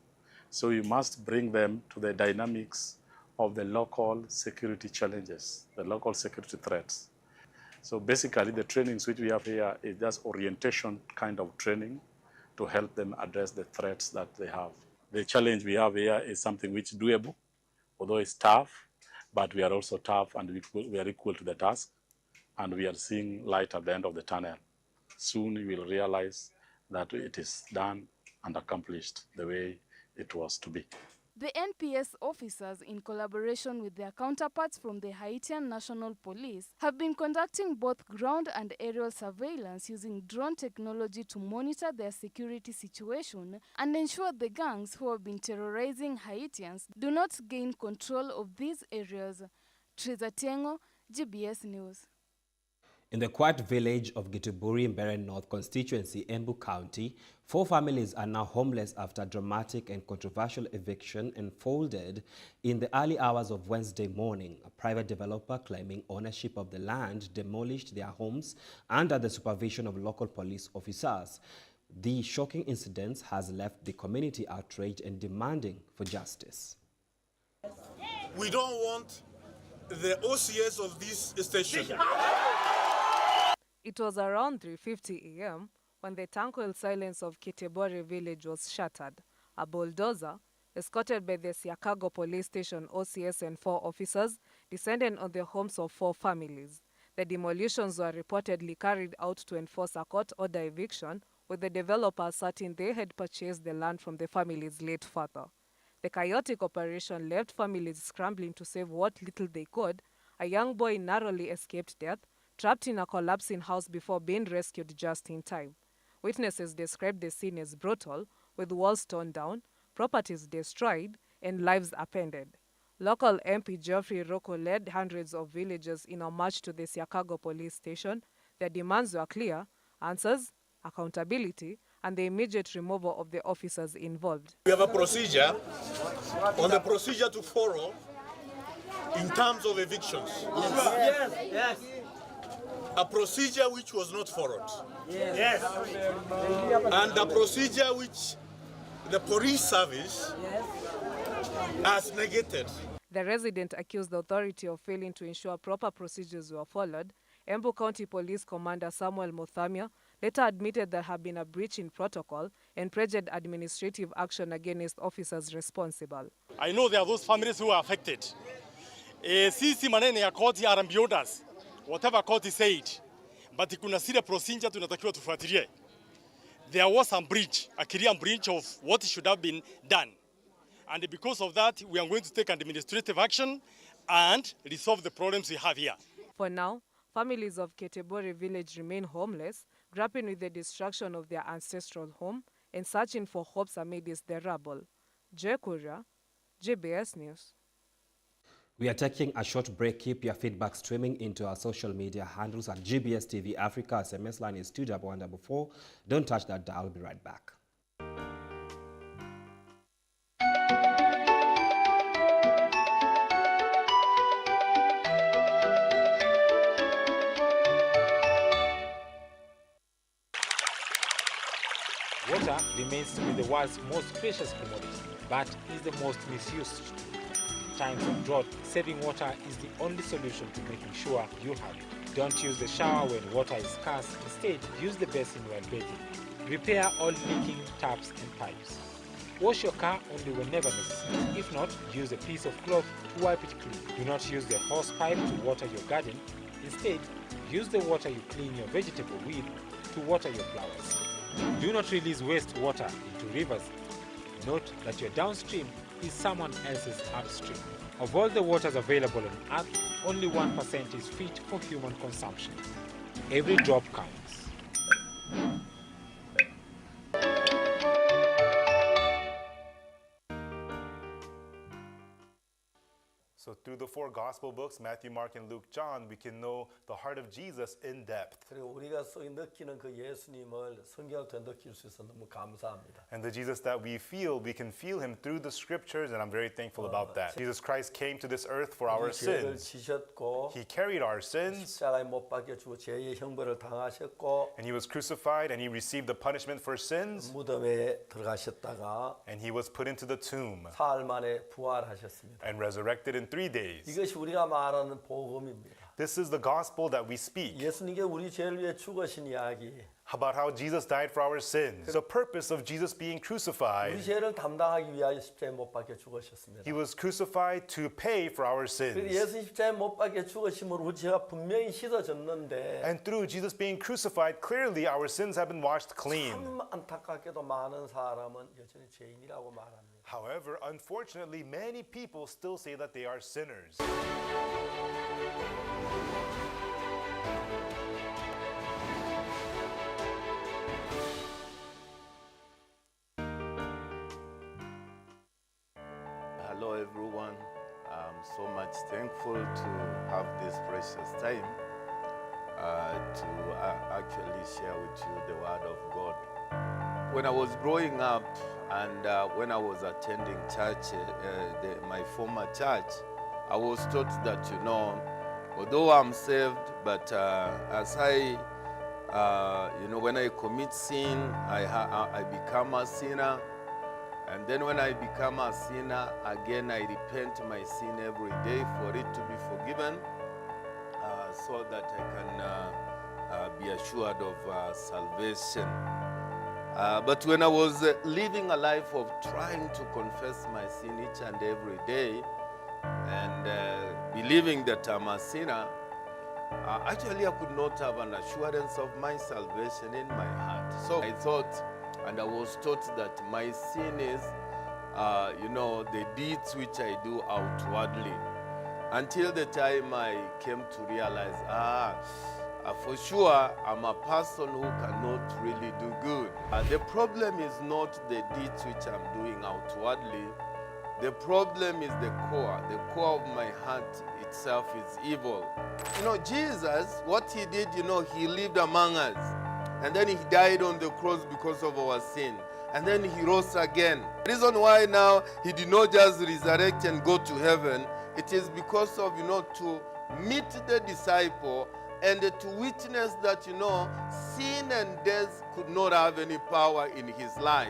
So you must bring them to the dynamics of the local security challenges, the local security threats. So basically the trainings which we have here is just orientation kind of training to help them address the threats that they have. The challenge we have here is something which is doable, although it's tough, but we are also tough and we are equal to the task, and we are seeing light at the end of the tunnel. Soon you will realize that it is done and accomplished the way it was to be. The NPS officers, in collaboration with their counterparts from the Haitian National Police, have been conducting both ground and aerial surveillance using drone technology to monitor their security situation and ensure the gangs who have been terrorizing Haitians do not gain control of these areas. Triza Tengo, GBS News. In the quiet village of Gituburi in Beren North constituency, Embu County, 4 families are now homeless after a dramatic and controversial eviction unfolded in the early hours of Wednesday morning. A private developer claiming ownership of the land demolished their homes under the supervision of local police officers. The shocking incident has left the community outraged and demanding for justice. We don't want the OCS of this station. It was around 3:50 a.m. when the tranquil silence of Kitebore village was shattered. A bulldozer, escorted by the Siakago police station OCS and 4 officers, descended on the homes of 4 families. The demolitions were reportedly carried out to enforce a court order eviction, with the developer asserting they had purchased the land from the family's late father. The chaotic operation left families scrambling to save what little they could. A young boy narrowly escaped death, trapped in a collapsing house before being rescued just in time. Witnesses described the scene as brutal, with walls torn down, properties destroyed, and lives upended. Local MP Geoffrey Rocco led hundreds of villagers in a march to the Siakago police station. Their demands were clear: answers, accountability, and the immediate removal of the officers involved. We have a procedure on the procedure to follow in terms of evictions. Yes. A procedure which was not followed. Yes. And a procedure which the police service has negated. The resident accused the authority of failing to ensure proper procedures were followed. Embu County Police Commander Samuel Muthamia later admitted there had been a breach in protocol and pledged administrative action against officers responsible. I know there are those families who are affected. Sisi manene ya koti are beyond us. Whatever court said, but kuna sile procedure tunatakiwa tufuatilie. There was some breach, a clear breach of what should have been done. And because of that, we are going to take administrative action and resolve the problems we have here. For now, families of Ketebore village remain homeless, grappling with the destruction of their ancestral home and searching for hopes amidst the rubble. Jay Kuria, GBS News. We are taking a short break. Keep your feedback streaming into our social media handles at GBS TV Africa. SMS line is 21144. Don't touch that dial. I'll be right back. Water remains to be the world's most precious commodity, but is the most misused. In times of drought, saving water is the only solution to making sure you have it. Don't use the shower when water is scarce. Instead, use the basin while bathing. Repair all leaking taps and pipes. Wash your car only whenever necessary. If not, use a piece of cloth to wipe it clean. Do not use the hose pipe to water your garden. Instead, use the water you clean your vegetable with to water your flowers. Do not release wastewater into rivers. Note that your downstream is someone else's upstream. Of all the waters available on Earth, only 1% is fit for human consumption. Every drop counts. So through the 4 gospel books, Matthew, Mark, and Luke, John, we can know the heart of Jesus in depth. 그리고 우리가 느끼는 그 예수님을 성경을 통해 느낄 수 있어서 너무 감사합니다. And the Jesus that we can feel him through the scriptures, and I'm very thankful about that. Jesus Christ came to this earth for our sins. 지셨고, he carried our sins. 십자가에 못 박혀 죽어 죄의 형벌을 당하셨고, and he was crucified and he received the punishment for sins. 무덤에 들어가셨다가, and he was put into the tomb. 사흘 만에 부활하셨습니다. and resurrected in 3 days. 이것이 우리가 말하는 복음입니다. This is the gospel that we speak. 예수님께 우리 죄를 위해 죽으신 이야기. about how Jesus died for our sins, the purpose of Jesus being crucified. 우리 죄를 담당하기 위하여 십자가에 못 박혀 죽으셨습니다. He was crucified to pay for our 그래서 sins. 예수 십자가에 못 박혀 죽으심으로 우리 죄가 분명히 씻어졌는데 And through Jesus being crucified, clearly our sins have been washed clean. 참 안타깝게도 많은 사람은 여전히 죄인이라고 말합니다. However, unfortunately, many people still say that they are sinners. Hello everyone, I'm so much thankful to have this precious time to actually share with you the Word of God. When I was growing up and when I was attending church, my former church, I was taught that, you know, although I'm saved, but as I, when I commit sin, I become a sinner. And then when I become a sinner, again I repent my sin every day for it to be forgiven, so that I can be assured of salvation. But when I was living a life of trying to confess my sin each and every day, and believing that I'm a sinner, actually I could not have an assurance of my salvation in my heart. So I thought, and I was taught that my sin is, the deeds which I do outwardly. Until the time I came to realize, for sure, I'm a person who cannot really do good. The problem is not the deeds which I'm doing outwardly. The problem is the core. The core of my heart itself is evil. Jesus, what he did, he lived among us. And then he died on the cross because of our sin. And then he rose again. The reason why now he did not just resurrect and go to heaven, it is because of, to meet the disciple and to witness that, sin and death could not have any power in his life.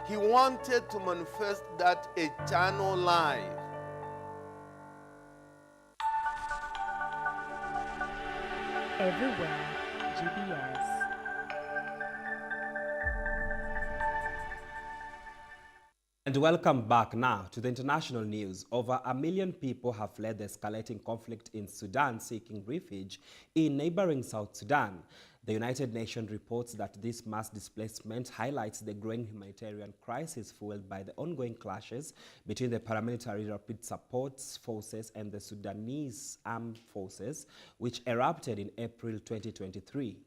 He wanted to manifest that eternal life. Everywhere, GBS. And welcome back now to the international news. Over 1 million people have fled the escalating conflict in Sudan, seeking refuge in neighboring South Sudan. The United Nations reports that this mass displacement highlights the growing humanitarian crisis fueled by the ongoing clashes between the paramilitary Rapid Support Forces and the Sudanese Armed Forces, which erupted in April 2023.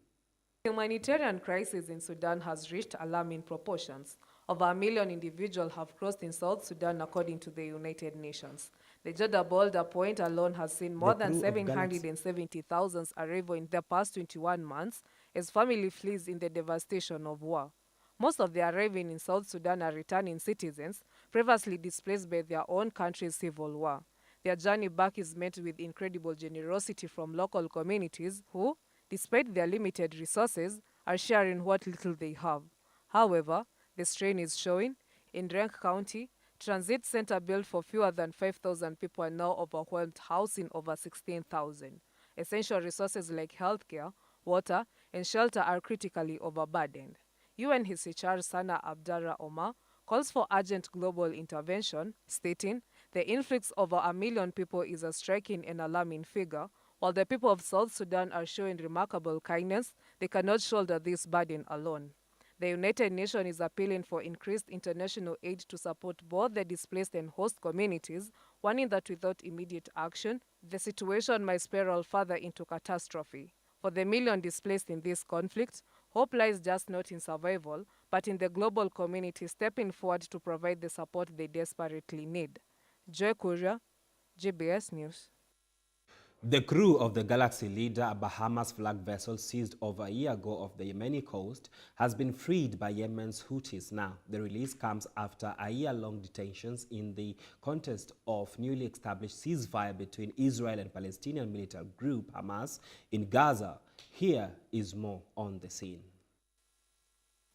The humanitarian crisis in Sudan has reached alarming proportions. Over 1 million individuals have crossed in South Sudan, according to the United Nations. The Jordan border point alone has seen more than 770,000 arrival in the past 21 months as family flees in the devastation of war. Most of the arriving in South Sudan are returning citizens, previously displaced by their own country's civil war. Their journey back is met with incredible generosity from local communities who, despite their limited resources, are sharing what little they have. However, the strain is showing. In Drake County, transit center built for fewer than 5,000 people are now overwhelmed, housing over 16,000. Essential resources like healthcare, water, and shelter are critically overburdened. UNHCR Sana Abdallah Omar calls for urgent global intervention, stating, "The influx over 1 million people is a striking and alarming figure. While the people of South Sudan are showing remarkable kindness, they cannot shoulder this burden alone." The United Nations is appealing for increased international aid to support both the displaced and host communities, warning that without immediate action, the situation might spiral further into catastrophe. For the million displaced in this conflict, hope lies just not in survival, but in the global community stepping forward to provide the support they desperately need. Joy Kuria, GBS News. The crew of the Galaxy Leader, a Bahamas flag vessel seized over a year ago off the Yemeni coast, has been freed by Yemen's Houthis now. The release comes after a year-long detentions in the context of newly established ceasefire between Israel and Palestinian military group Hamas in Gaza. Here is more on the scene.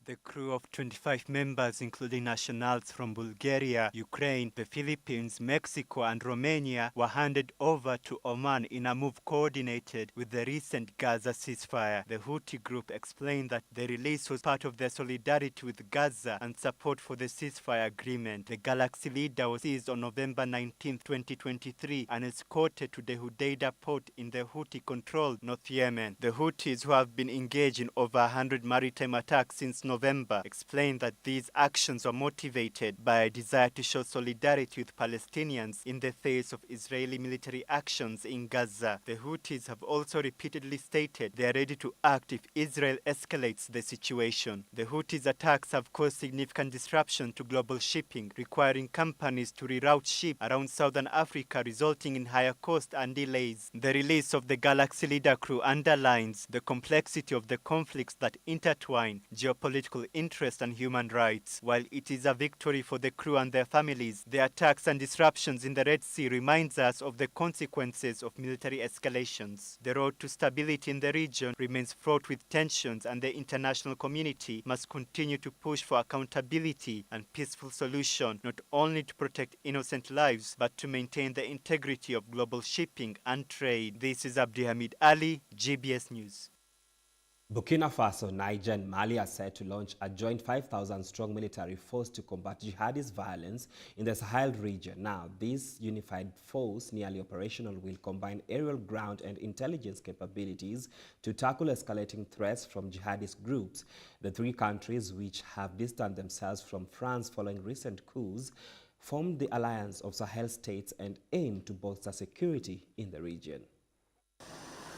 The crew of 25 members, including nationals from Bulgaria, Ukraine, the Philippines, Mexico, and Romania, were handed over to Oman in a move coordinated with the recent Gaza ceasefire. The Houthi group explained that the release was part of their solidarity with Gaza and support for the ceasefire agreement. The Galaxy Leader was seized on November 19, 2023, and escorted to the Hudaida port in the Houthi-controlled North Yemen. The Houthis, who have been engaged in over 100 maritime attacks since November, explained that these actions were motivated by a desire to show solidarity with Palestinians in the face of Israeli military actions in Gaza. The Houthis have also repeatedly stated they are ready to act if Israel escalates the situation. The Houthis' attacks have caused significant disruption to global shipping, requiring companies to reroute ships around southern Africa, resulting in higher costs and delays. The release of the Galaxy Leader crew underlines the complexity of the conflicts that intertwine geopolitical interest and human rights. While it is a victory for the crew and their families, the attacks and disruptions in the Red Sea reminds us of the consequences of military escalations. The road to stability in the region remains fraught with tensions, and the international community must continue to push for accountability and peaceful solution, not only to protect innocent lives, but to maintain the integrity of global shipping and trade. This is Abdihamid Ali, GBS News. Burkina Faso, Niger, and Mali are set to launch a joint 5,000-strong military force to combat jihadist violence in the Sahel region. Now, this unified force, nearly operational, will combine aerial, ground, and intelligence capabilities to tackle escalating threats from jihadist groups. The three countries, which have distanced themselves from France following recent coups, formed the Alliance of Sahel States and aim to bolster security in the region.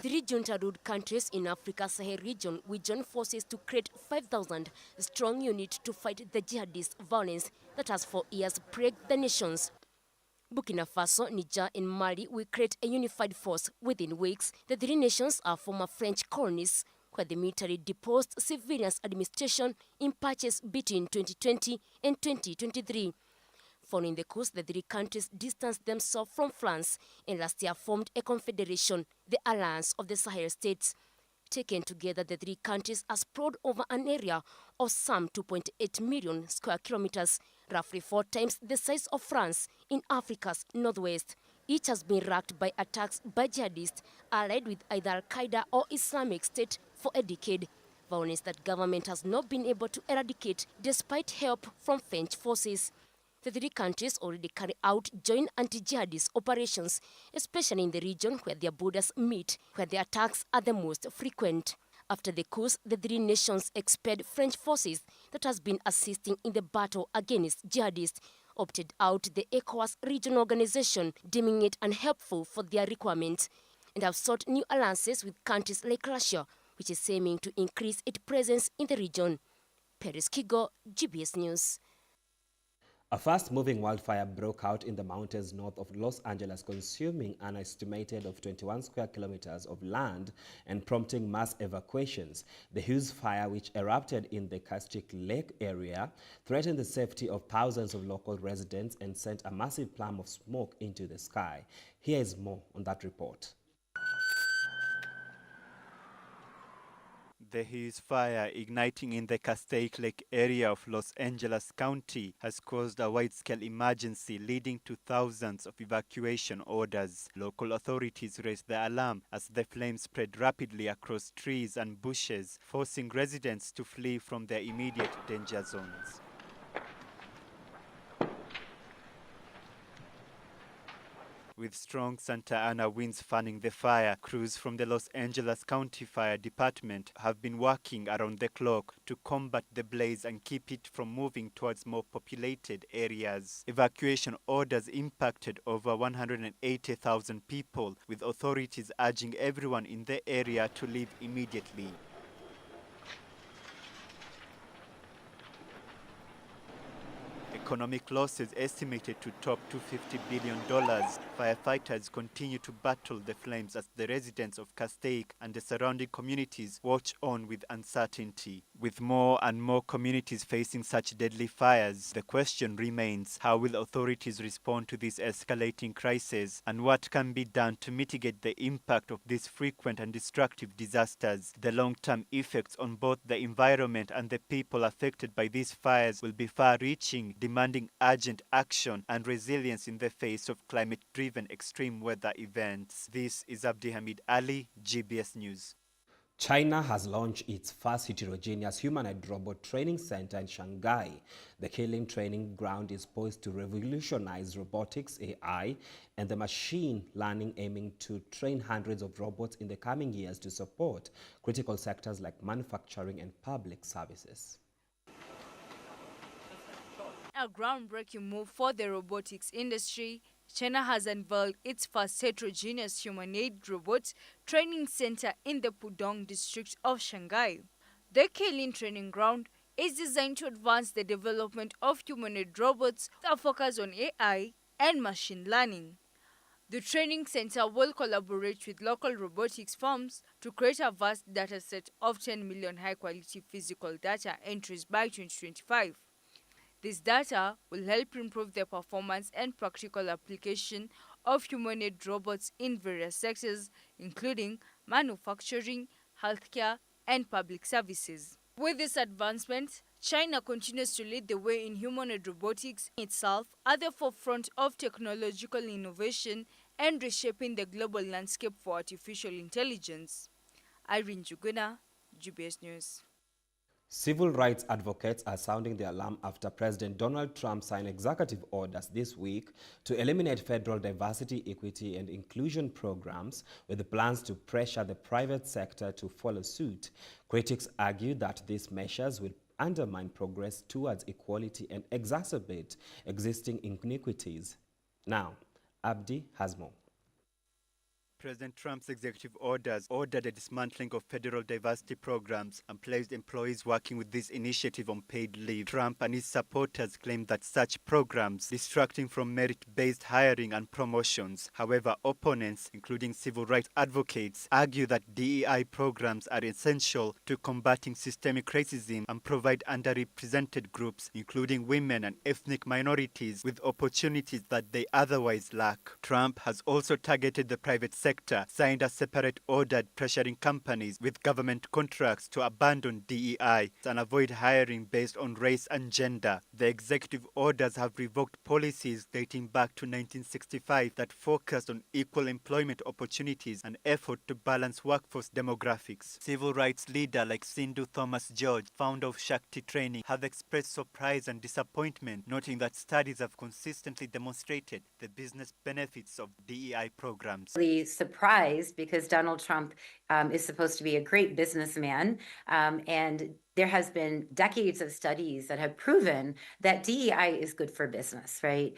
Three junta-ruled countries in Africa's Sahel region will join forces to create 5,000-strong unit to fight the jihadist violence that has for years plagued the nations. Burkina Faso, Niger, and Mali will create a unified force within weeks. The three nations are former French colonies, where the military deposed civilians' administration in patches between 2020 and 2023. Following the coups, the three countries distanced themselves from France and last year formed a confederation, the Alliance of the Sahel States. Taken together, the three countries are sprawled over an area of some 2.8 million square kilometers, roughly 4 times the size of France in Africa's northwest. Each has been racked by attacks by jihadists allied with either Al-Qaeda or Islamic State for a decade, violence that government has not been able to eradicate despite help from French forces. The three countries already carry out joint anti-jihadist operations, especially in the region where their borders meet, where the attacks are the most frequent. After the coups, the three nations expelled French forces that has been assisting in the battle against jihadists, opted out the ECOWAS regional organization, deeming it unhelpful for their requirements, and have sought new alliances with countries like Russia, which is aiming to increase its presence in the region. Paris Kigo, GBS News. A fast-moving wildfire broke out in the mountains north of Los Angeles, consuming an estimated of 21 square kilometers of land and prompting mass evacuations. The huge fire, which erupted in the Castic Lake area, threatened the safety of thousands of local residents and sent a massive plume of smoke into the sky. Here is more on that report. The huge fire igniting in the Castaic Lake area of Los Angeles County has caused a wide-scale emergency, leading to thousands of evacuation orders. Local authorities raised the alarm as the flames spread rapidly across trees and bushes, forcing residents to flee from their immediate danger zones. With strong Santa Ana winds fanning the fire, crews from the Los Angeles County Fire Department have been working around the clock to combat the blaze and keep it from moving towards more populated areas. Evacuation orders impacted over 180,000 people, with authorities urging everyone in the area to leave immediately. economic losses estimated to top $250 billion. Firefighters continue to battle the flames as the residents of Castaic and the surrounding communities watch on with uncertainty. With more and more communities facing such deadly fires, the question remains, how will authorities respond to this escalating crisis, and what can be done to mitigate the impact of these frequent and destructive disasters? The long-term effects on both the environment and the people affected by these fires will be far-reaching, demanding urgent action and resilience in the face of climate-driven extreme weather events. This is Abdi Hamid Ali, GBS News. China has launched its first heterogeneous humanoid robot training center in Shanghai. The Keeling training ground is poised to revolutionize robotics, AI, and the machine learning, aiming to train hundreds of robots in the coming years to support critical sectors like manufacturing and public services. A groundbreaking move for the robotics industry, China has unveiled its first heterogeneous humanoid robot training center in the Pudong district of Shanghai. The Keeling training ground is designed to advance the development of humanoid robots that focus on AI and machine learning. The training center will collaborate with local robotics firms to create a vast dataset of 10 million high-quality physical data entries by 2025. This data will help improve the performance and practical application of humanoid robots in various sectors, including manufacturing, healthcare, and public services. With this advancement, China continues to lead the way in humanoid robotics itself at the forefront of technological innovation and reshaping the global landscape for artificial intelligence. Irene Juguna, GBS News. Civil rights advocates are sounding the alarm after President Donald Trump signed executive orders this week to eliminate federal diversity, equity, and inclusion programs, with plans to pressure the private sector to follow suit. Critics argue that these measures will undermine progress towards equality and exacerbate existing inequities. Now, Abdi has more. President Trump's executive orders ordered the dismantling of federal diversity programs and placed employees working with this initiative on paid leave. Trump and his supporters claim that such programs distracting from merit-based hiring and promotions. However, opponents, including civil rights advocates, argue that DEI programs are essential to combating systemic racism and provide underrepresented groups, including women and ethnic minorities, with opportunities that they otherwise lack. Trump has also targeted the private sector, signed a separate order pressuring companies with government contracts to abandon DEI and avoid hiring based on race and gender. The executive orders have revoked policies dating back to 1965 that focused on equal employment opportunities and effort to balance workforce demographics. Civil rights leaders like Sindhu Thomas George, founder of Shakti Training, have expressed surprise and disappointment, noting that studies have consistently demonstrated the business benefits of DEI programs. Surprised because Donald Trump is supposed to be a great businessman, and there has been decades of studies that have proven that DEI is good for business, right?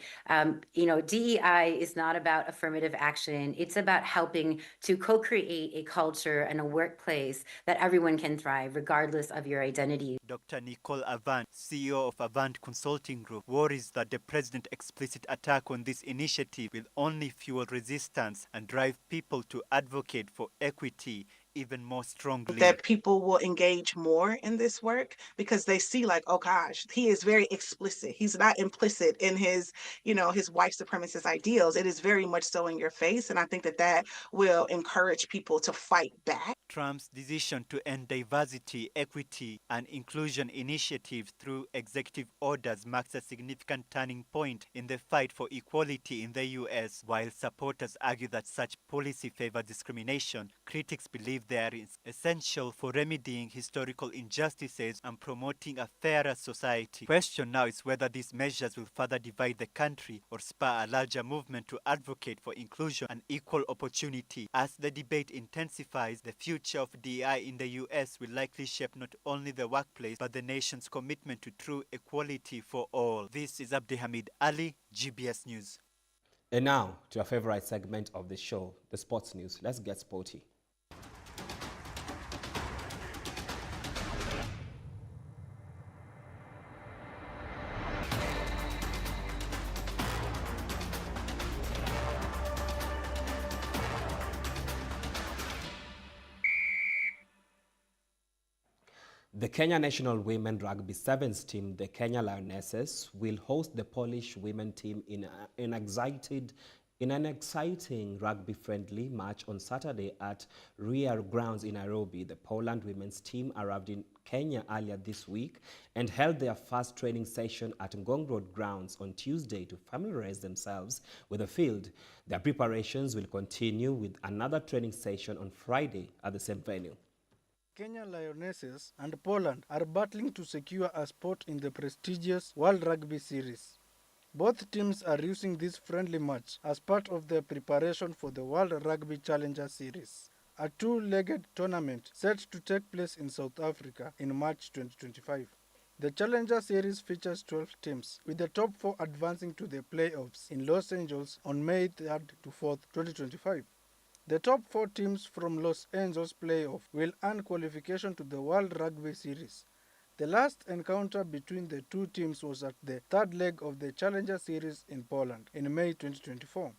DEI is not about affirmative action. It's about helping to co-create a culture and a workplace that everyone can thrive regardless of your identity. Dr. Nicole Avant, CEO of Avant Consulting Group, worries that the president's explicit attack on this initiative will only fuel resistance and drive people to advocate for equity even more strongly. That people will engage more in this work because they see, like, oh gosh, he is very explicit. He's not implicit in his, his white supremacist ideals. It is very much so in your face. And I think that that will encourage people to fight back. Trump's decision to end diversity, equity, and inclusion initiatives through executive orders marks a significant turning point in the fight for equality in the U.S. While supporters argue that such policy favors discrimination, critics believe they are essential for remedying historical injustices and promoting a fairer society. The question now is whether these measures will further divide the country or spur a larger movement to advocate for inclusion and equal opportunity. As the debate intensifies, the future of DEI in the U.S. will likely shape not only the workplace but the nation's commitment to true equality for all. This is Abdi Hamid Ali, GBS News. And now to our favorite segment of the show, the sports news. Let's get sporty. The Kenya national women rugby sevens team, the Kenya Lionesses, will host the Polish women team in an exciting rugby-friendly match on Saturday at Ria Grounds in Nairobi. The Poland women's team arrived in Kenya earlier this week and held their first training session at Ngong Road grounds on Tuesday to familiarize themselves with the field. Their preparations will continue with another training session on Friday at the same venue. Kenya Lionesses and Poland are battling to secure a spot in the prestigious World Rugby Series. Both teams are using this friendly match as part of their preparation for the World Rugby Challenger Series, a two-legged tournament set to take place in South Africa in March 2025. The Challenger Series features 12 teams, with the top 4 advancing to the playoffs in Los Angeles on May 3rd to 4th, 2025. The top 4 teams from Los Angeles playoff will earn qualification to the World Rugby Series. The last encounter between the two teams was at the third leg of the Challenger Series in Poland in May 2024.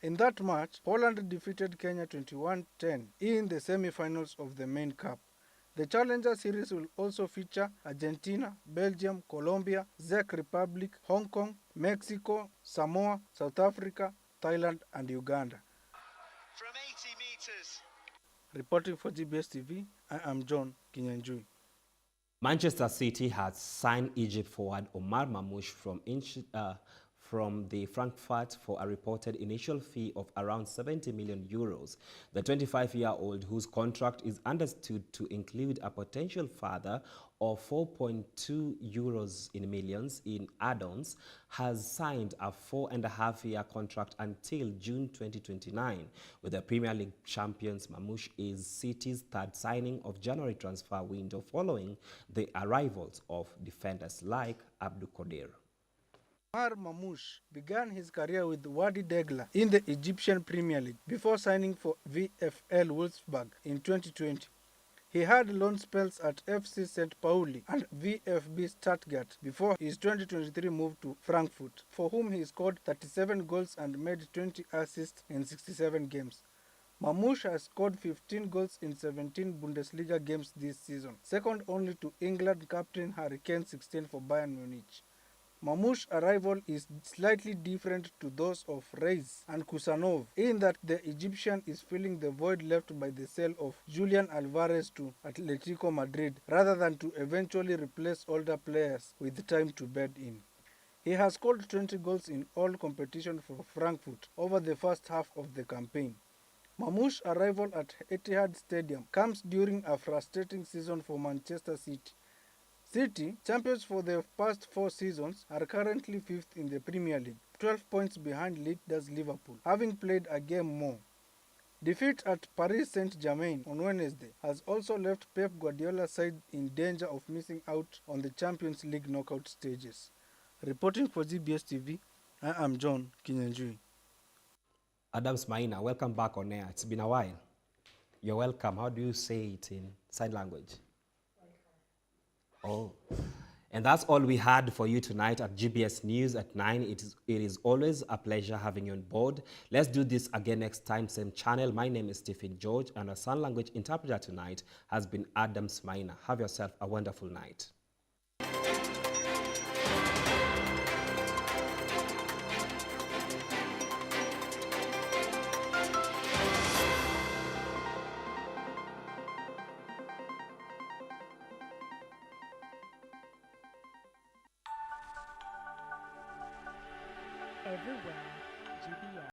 In that match, Poland defeated Kenya 21-10 in the semi-finals of the main cup. The Challenger Series will also feature Argentina, Belgium, Colombia, Czech Republic, Hong Kong, Mexico, Samoa, South Africa, Thailand, and Uganda. From 80 meters. Reporting for GBS TV, I am John Kinyanjui. Manchester City has signed Egypt forward Omar Mamouche from the Frankfurt for a reported initial fee of around 70 million euros. The 25-year-old, whose contract is understood to include a potential further of 4.2 euros in millions in add-ons, has signed a 4.5-year contract until June 2029. With the Premier League champions, Mamouche is City's third signing of January transfer window following the arrivals of defenders like Abdul Qadir. Omar Mamouche began his career with Wadi Degla in the Egyptian Premier League before signing for VfL Wolfsburg in 2020. He had loan spells at FC St. Pauli and VfB Stuttgart before his 2023 move to Frankfurt, for whom he scored 37 goals and made 20 assists in 67 games. Mamouche has scored 15 goals in 17 Bundesliga games this season, second only to England captain Harry Kane 16 for Bayern Munich. Mamouche's arrival is slightly different to those of Reis and Kusanov in that the Egyptian is filling the void left by the sale of Julian Alvarez to Atletico Madrid rather than to eventually replace older players with time to bed in. He has scored 20 goals in all competitions for Frankfurt over the first half of the campaign. Mamouche's arrival at Etihad Stadium comes during a frustrating season for Manchester City. City, champions for the past 4 seasons, are currently 5th in the Premier League, 12 points behind leaders Liverpool, having played a game more. Defeat at Paris Saint-Germain on Wednesday has also left Pep Guardiola's side in danger of missing out on the Champions League knockout stages. Reporting for GBS TV, I am John Kinyanjui. Adams Maina, welcome back on air. It's been a while. You're welcome. How do you say it in sign language? Oh, and that's all we had for you tonight at GBS News at 9. It is always a pleasure having you on board. Let's do this again next time, same channel. My name is Stephen George, and our sign language interpreter tonight has been Adams Maina. Have yourself a wonderful night. Everywhere, GBS.